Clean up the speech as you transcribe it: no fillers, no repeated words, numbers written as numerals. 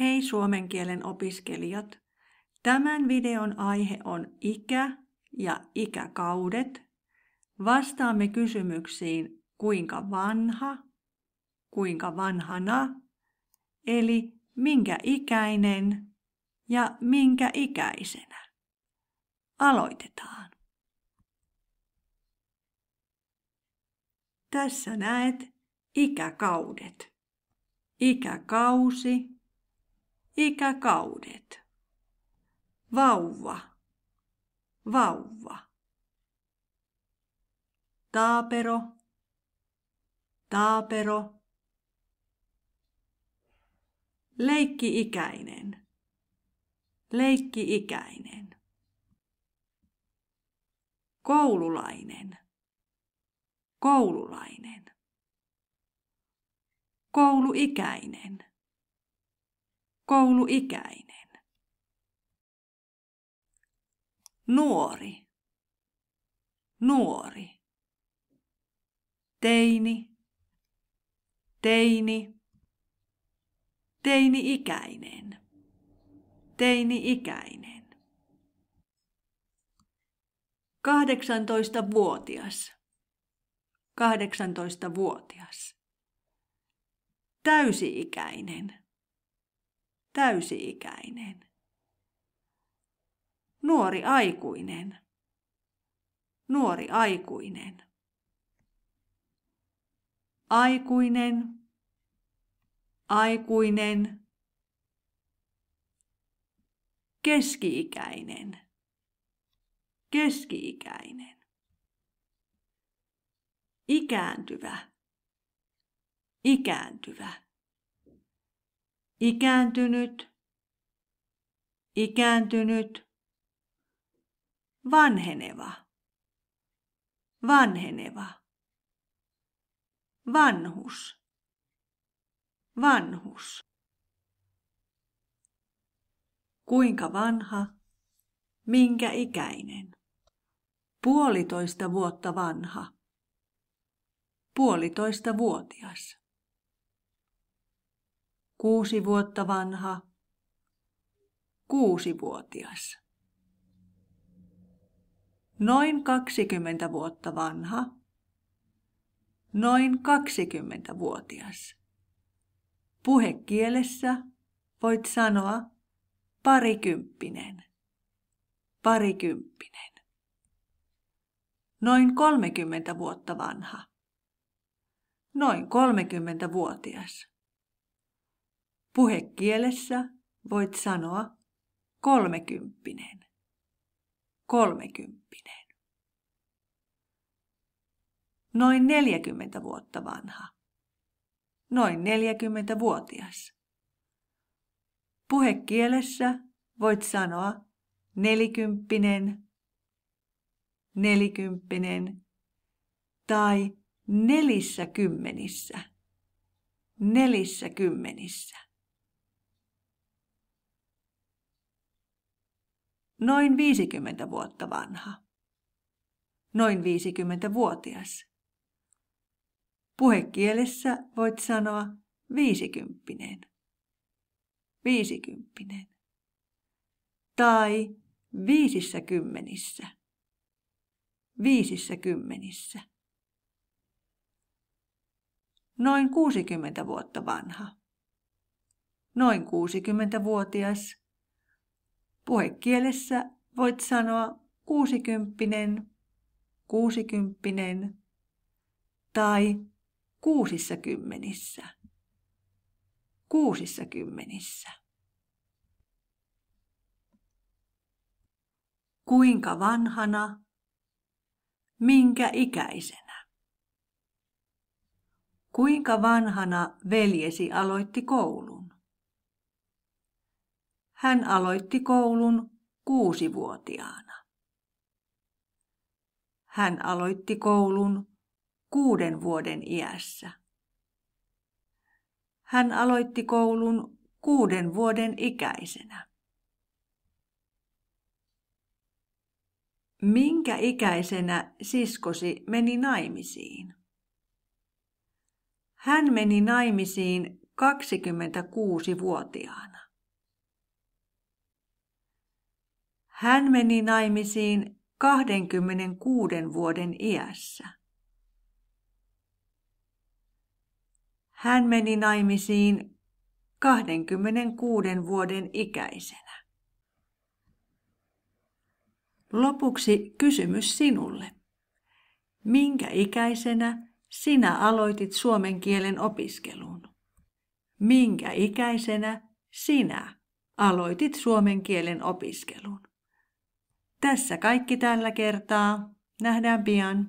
Hei suomen kielen opiskelijat! Tämän videon aihe on ikä ja ikäkaudet. Vastaamme kysymyksiin kuinka vanha, kuinka vanhana, eli minkä ikäinen ja minkä ikäisenä. Aloitetaan. Tässä näet ikäkaudet. Ikäkausi, ikäkaudet. Vauva, vauva. Taapero, taapero. Leikki-ikäinen, leikki-ikäinen. Koululainen, koululainen. Kouluikäinen, kouluikäinen. Nuori, nuori. Teini, teini. Teini-ikäinen, teini-ikäinen. 18-vuotias, 18-vuotias. Täysi-ikäinen, täysi-ikäinen. Nuori aikuinen, nuori aikuinen. Aikuinen, aikuinen. Keski-ikäinen, keski-ikäinen. Ikääntyvä, ikääntyvä. Ikääntynyt, ikääntynyt. Vanheneva, vanheneva. Vanhus, vanhus. Kuinka vanha, minkä ikäinen? 1,5 vuotta vanha, 1,5-vuotias. 6 vuotta vanha, 6-vuotias. Noin 20 vuotta vanha, noin 20-vuotias. Puhekielessä voit sanoa parikymppinen, parikymppinen. Noin 30 vuotta vanha, noin 30-vuotias. Puhekielessä voit sanoa kolmekymppinen, kolmekymppinen. Noin 40 vuotta vanha, noin 40-vuotias. Puhekielessä voit sanoa nelikymppinen, nelikymppinen tai 40, 40. Noin 50 vuotta vanha, noin 50-vuotias. Puhekielessä voit sanoa 50, 50 tai 50, 50. Noin 60 vuotta vanha, noin 60-vuotias. Puhekielessä voit sanoa 60, 60 tai 60, 60. Kuinka vanhana, minkä ikäisenä? Kuinka vanhana veljesi aloitti koulun? Hän aloitti koulun 6-vuotiaana. Hän aloitti koulun 6 vuoden iässä. Hän aloitti koulun 6 vuoden ikäisenä. Minkä ikäisenä siskosi meni naimisiin? Hän meni naimisiin 26-vuotiaana. Hän meni naimisiin 26 vuoden iässä. Hän meni naimisiin 26 vuoden ikäisenä. Lopuksi kysymys sinulle. Minkä ikäisenä sinä aloitit suomen kielen opiskelun? Minkä ikäisenä sinä aloitit suomen kielen opiskelun? Tässä kaikki tällä kertaa. Nähdään pian.